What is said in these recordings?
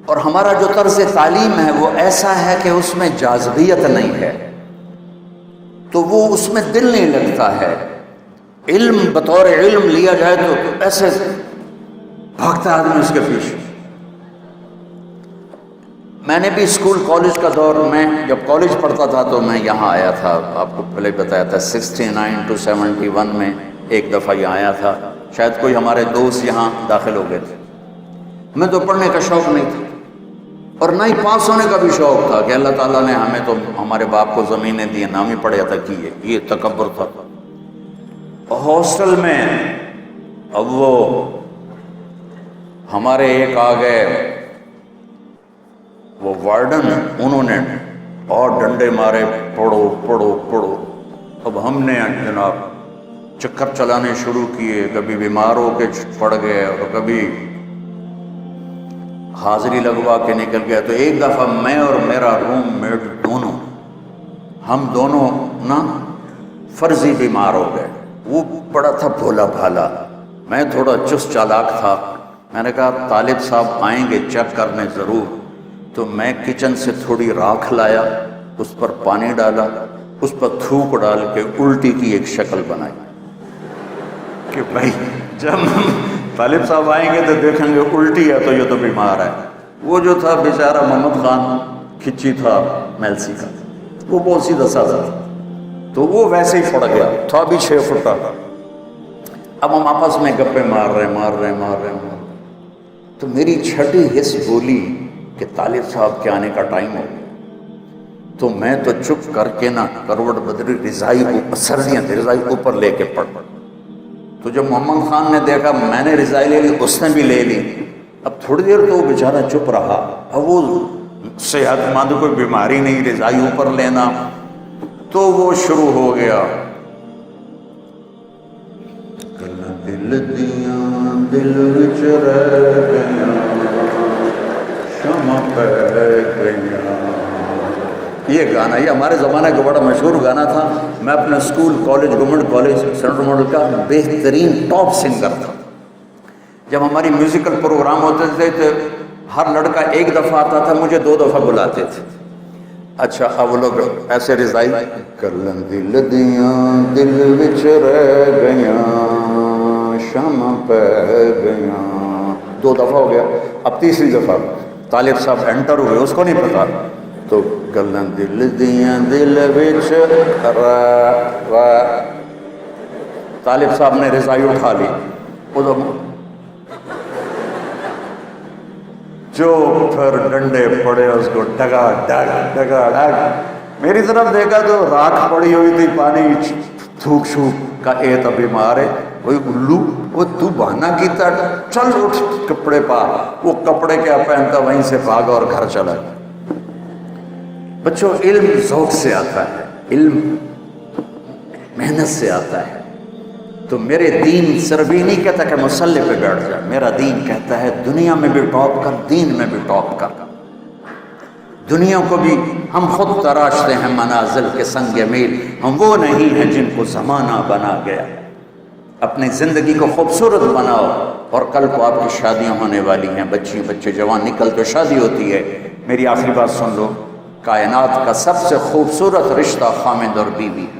اور ہمارا جو طرز تعلیم ہے وہ ایسا ہے کہ اس میں جاذبیت نہیں ہے، تو وہ اس میں دل نہیں لگتا ہے۔ علم بطور علم لیا جائے تو ایسے بھاگتا آدمی اس کے پیچھے۔ میں نے بھی اسکول کالج کا دور میں جب کالج پڑھتا تھا تو میں یہاں آیا تھا، آپ کو پہلے بتایا تھا 69 to 71 میں ایک دفعہ یہاں آیا تھا، شاید کوئی ہمارے دوست یہاں داخل ہو گئے تھے۔ میں تو پڑھنے کا شوق نہیں تھا اور نہ ہی پاس ہونے کا بھی شوق تھا کہ اللہ تعالیٰ نے ہمیں تو ہمارے باپ کو زمینیں دی، نام ہی پڑھیا تھا کیے، یہ تکبر تھا۔ ہاسٹل میں اب وہ ہمارے ایک آ گئے وہ وارڈن، انہوں نے اور ڈنڈے مارے، پڑھو پڑھو پڑھو۔ اب ہم نے جناب چکر چلانے شروع کیے، کبھی بیمار ہو کے پڑ گئے اور کبھی حاضری لگوا کے نکل گیا۔ تو ایک دفعہ میں اور میرا روم میٹ دونوں، ہم دونوں نا فرضی بیمار ہو گئے۔ وہ بڑا تھا بھولا بھالا، میں تھوڑا چست چالاک تھا۔ میں نے کہا طالب صاحب آئیں گے چیک کرنے ضرور، تو میں کچن سے تھوڑی راکھ لایا، اس پر پانی ڈالا، اس پر تھوک ڈال کے الٹی کی ایک شکل بنائی کہ بھائی جب طالب صاحب آئیں گے تو دیکھیں گے الٹی ہے تو یہ تو بیمار ہے۔ وہ جو تھا بیچارہ محمد خان کھچی تھا میلسی کا، وہ بہت سیدھا سادہ تھا، تو وہ ویسے ہی پڑ گیا تھا بھی 6 فٹ کا۔ اب ہم آپس میں گپے مار رہے تو میری چھٹی حص بولی کہ طالب صاحب کے آنے کا ٹائم ہو گیا۔ تو میں تو چپ کر کے نا کروٹ بدری، رضائی سردیاں تھی، رضائی اوپر لے کے پڑ۔ تو جب محمد خان نے دیکھا میں نے رضائی لے لی، اس نے بھی لے لی۔ اب تھوڑی دیر تو وہ بیچارہ چپ رہا، اب وہ صحت مند کوئی بیماری نہیں، رضائی اوپر لینا، تو وہ شروع ہو گیا دل دیاں دل وچ رہ گیا شمع پہ گیا۔ یہ گانا، یہ ہمارے زمانے کا بڑا مشہور گانا تھا۔ میں اپنے school college government college central model کا بہترین ٹاپ سنگر تھا۔ جب ہماری میوزیکل پروگرام ہوتے تھے تو ہر لڑکا ایک دفعہ آتا تھا، مجھے 2 دفعہ بلاتے تھے۔ اچھا اب وہ لوگ ایسے رضائی کلن دل دیاں دل وچ رہ گیا شمع پہ گیا، 2 دفعہ ہو گیا۔ اب تیسری دفعہ طالب صاحب انٹر ہوئے، اس کو نہیں پتا، تو گلن دل دیاں دل وچ طالب صاحب نے رضائی اٹھا لی، جو پھر ڈنڈے پڑے اس کو ڈگا ڈگ۔ میری طرف دیکھا تو راکھ پڑی ہوئی تھی، پانی تھوک شوک کا، اے تو بیمار ہے وہی الو، وہ تو بہانہ کیتا، چل اٹھ کپڑے پا۔ وہ کپڑے کیا پہنتا وہیں سے بھاگا اور گھر چلا گیا۔ بچوں علم ذوق سے آتا ہے، علم محنت سے آتا ہے۔ تو میرے دین صرف ہی نہیں کہتا کہ مصلی پہ بیٹھ جا، میرا دین کہتا ہے دنیا میں بھی ٹاپ کر، دین میں بھی ٹاپ کر۔ دنیا کو بھی ہم خود تراشتے ہیں منازل کے سنگ میل، ہم وہ نہیں ہیں جن کو زمانہ بنا گیا۔ اپنی زندگی کو خوبصورت بناؤ، اور کل کو آپ کی شادیاں ہونے والی ہیں، بچے جوان نکل تو شادی ہوتی ہے۔ میری آخری بات سن لو، کائنات کا سب سے خوبصورت رشتہ خامد اور بیوی ہے۔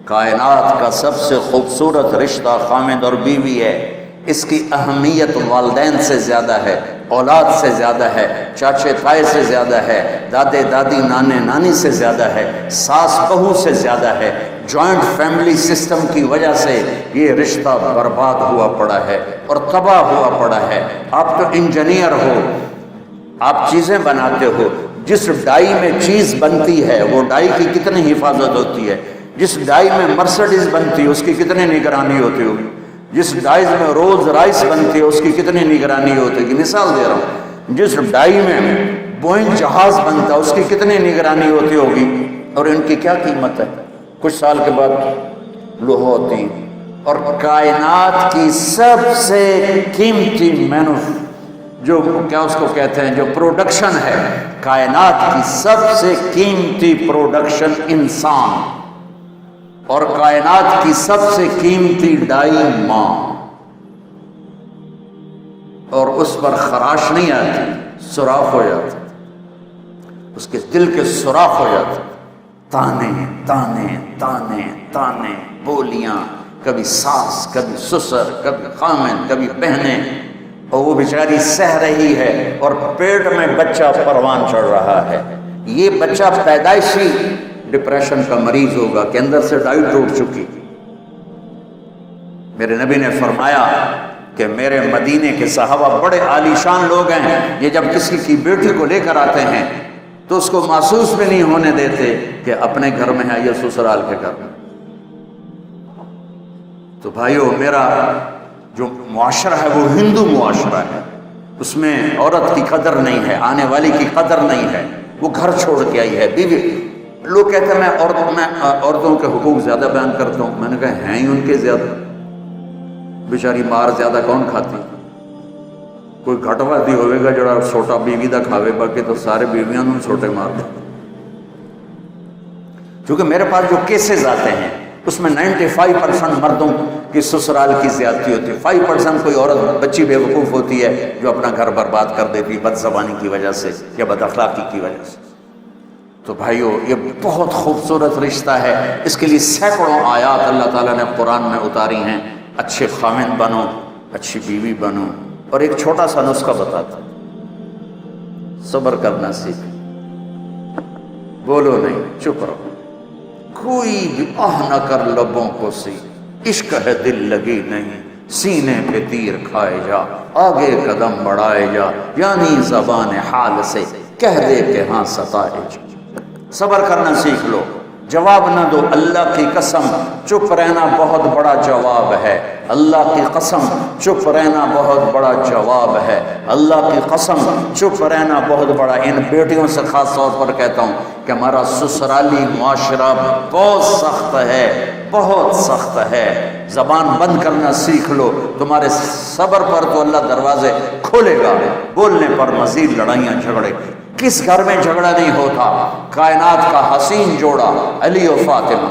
کائنات کا سب سے خوبصورت رشتہ خامد اور بیوی ہے۔ اس کی اہمیت والدین سے زیادہ ہے، اولاد سے زیادہ ہے، چاچے تائے سے زیادہ ہے، دادے دادی نانے نانی سے زیادہ ہے، ساس بہو سے زیادہ ہے۔ جوائنٹ فیملی سسٹم کی وجہ سے یہ رشتہ برباد ہوا پڑا ہے اور تباہ ہوا پڑا ہے۔ آپ تو انجینئر ہو، آپ چیزیں بناتے ہو، جس ڈائی میں چیز بنتی ہے وہ ڈائی کی کتنی حفاظت ہوتی ہے، جس ڈائی میں مرسڈیز بنتی ہے اس کی کتنی نگرانی ہوتی ہوگی، جس ڈائی میں رولز رائس بنتی ہے اس کی کتنی نگرانی ہوتی ہے۔ مثال دے رہا ہوں، جس ڈائی میں بوئنگ جہاز بنتا ہے اس کی کتنی نگرانی ہوتی ہوگی، اور ان کی کیا قیمت ہے، کچھ سال کے بعد لوہا ہوتی۔ اور کائنات کی سب سے قیمتی جو کیا اس کو کہتے ہیں، جو پروڈکشن ہے، کائنات کی سب سے قیمتی پروڈکشن انسان، اور کائنات کی سب سے قیمتی ڈائی ماں، اور اس پر خراش نہیں آتی، سوراخ ہو جاتے، اس کے دل کے سوراخ ہو جاتے، تانے تانے تانے تانے، بولیاں، کبھی ساس، کبھی سسر، کبھی خامن، کبھی بہنیں، اور وہ بیچاری سہ رہی ہے اور پیٹ میں بچہ پروان چڑھ رہا ہے۔ یہ بچہ پیدائشی ڈپریشن کا مریض ہوگا کہ اندر سے ڈائی ٹوٹ چکی۔ میرے نبی نے فرمایا کہ میرے مدینے کے صحابہ بڑے عالی شان لوگ ہیں، یہ جب کسی کی بیٹی کو لے کر آتے ہیں تو اس کو محسوس بھی نہیں ہونے دیتے کہ اپنے گھر میں ہے یا سسرال کے گھر میں۔ تو بھائیو، میرا جو معاشرہ ہے وہ ہندو معاشرہ ہے، اس میں عورت کی قدر نہیں ہے، آنے والی کی قدر نہیں ہے، وہ گھر چھوڑ کے آئی ہے، بیوی۔ لوگ کہتے ہیں میں عورتوں کے حقوق زیادہ بیان کرتا ہوں، میں نے کہا ہیں ہی ان کے زیادہ، بیچاری مار زیادہ کون کھاتی؟ کوئی گھٹ وادی ہوئے گا جڑا چھوٹا بیوی دا کھاوے، باقی تو سارے بیویاں نوں چھوٹے مار دیں۔ کیونکہ میرے پاس جو کیسز آتے ہیں اس میں 95% مردوں کی سسرال کی زیادتی ہوتی ہے، 5% کوئی عورت بچی بے وقوف ہوتی ہے جو اپنا گھر برباد کر دیتی ہے بد زبانی کی وجہ سے یا بد اخلاقی کی وجہ سے۔ تو بھائیو، یہ بہت خوبصورت رشتہ ہے، اس کے لیے سینکڑوں آیات اللہ تعالیٰ نے قرآن میں اتاری ہیں۔ اچھے خامن بنو، اچھی بیوی بنو، اور ایک چھوٹا سا نسخہ بتاتا ہوں، صبر کرنا سیکھ، بولو نہیں، چپ رہو، کوئی بھی آہ نہ کر لبوں کو سی، عشق ہے دل لگی نہیں، سینے پہ تیر کھائے جا، آگے قدم بڑھائے جا، یعنی زبان حال سے کہہ دے کہ ہاں ستائے جا۔ صبر کرنا سیکھ لو، جواب نہ دو، اللہ کی قسم چپ رہنا بہت بڑا جواب ہے، اللہ کی قسم چپ رہنا بہت بڑا جواب ہے، اللہ کی قسم چپ رہنا بہت بڑا۔ ان بیٹیوں سے خاص طور پر کہتا ہوں کہ ہمارا سسرالی معاشرہ بہت سخت ہے، بہت سخت ہے، زبان بند کرنا سیکھ لو، تمہارے صبر پر تو اللہ دروازے کھولے گا، بولنے پر مزید لڑائیاں جھگڑے۔ کس گھر میں جھگڑا نہیں ہوتا؟ کائنات کا حسین جوڑا علی و فاطمہ۔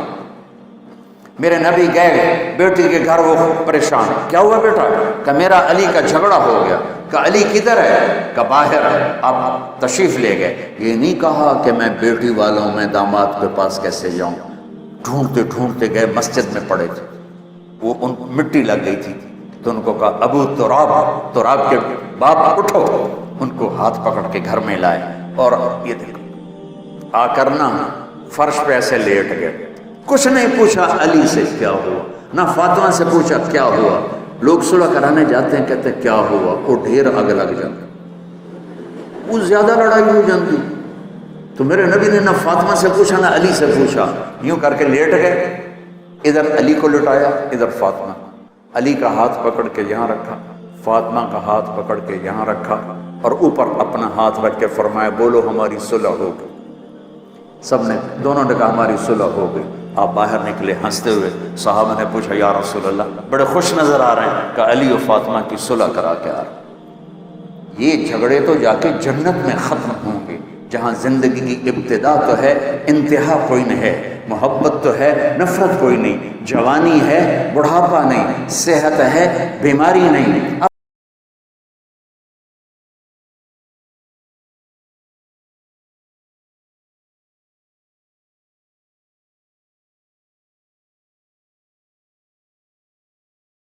میرے نبی گئے بیٹی کے گھر، وہ پریشان، کیا ہوا بیٹا؟ کہ میرا علی کا جھگڑا ہو گیا۔ کہ علی کدھر ہے؟ کہ باہر ہے۔ آپ تشریف لے گئے۔ یہ نہیں کہا کہ میں بیٹی والوں میں داماد کے پاس کیسے جاؤں، ڈھونڈتے ڈھونڈتے گئے، مسجد میں پڑے تھے، وہ ان مٹی لگ گئی تھی، تو ان کو کہا ابو تراب کے باپ اٹھو، ان کو ہاتھ پکڑ کے گھر میں لائے، اور یہ دیکھو آ کر نا فرش پہ ایسے لیٹ گئے، کچھ نہیں پوچھا علی سے کیا ہوا، نہ فاطمہ سے پوچھا کیا ہوا۔ لوگ صلح کرانے جاتے ہیں، کہتے ہیں کیا ہوا، وہ ڈھیر آگ لگ جاتا، وہ زیادہ لڑائی ہو جاتی۔ تو میرے نبی نے نہ فاطمہ سے پوچھا نہ علی سے پوچھا، یوں کر کے لیٹ گئے، ادھر علی کو لٹایا، ادھر فاطمہ، علی کا ہاتھ پکڑ کے یہاں رکھا، فاطمہ کا ہاتھ پکڑ کے یہاں رکھا، اور اوپر اپنا ہاتھ رکھ کے فرمایا بولو ہماری صلح ہو گئی۔ سب نے، دونوں نے کہا ہماری صلح ہو گئی۔ آپ باہر نکلے ہنستے ہوئے، صحابہ نے پوچھا یا رسول اللہ، بڑے خوش نظر آ رہے ہیں، کہ علی و فاطمہ کی صلح کرا کے آ رہے ہیں۔ یہ جھگڑے تو جا کے جنت میں ختم ہوں گے، جہاں زندگی کی ابتدا تو ہے، انتہا کوئی نہیں ہے، محبت تو ہے، نفرت کوئی نہیں، جوانی ہے، بڑھاپا نہیں، صحت ہے، بیماری نہیں۔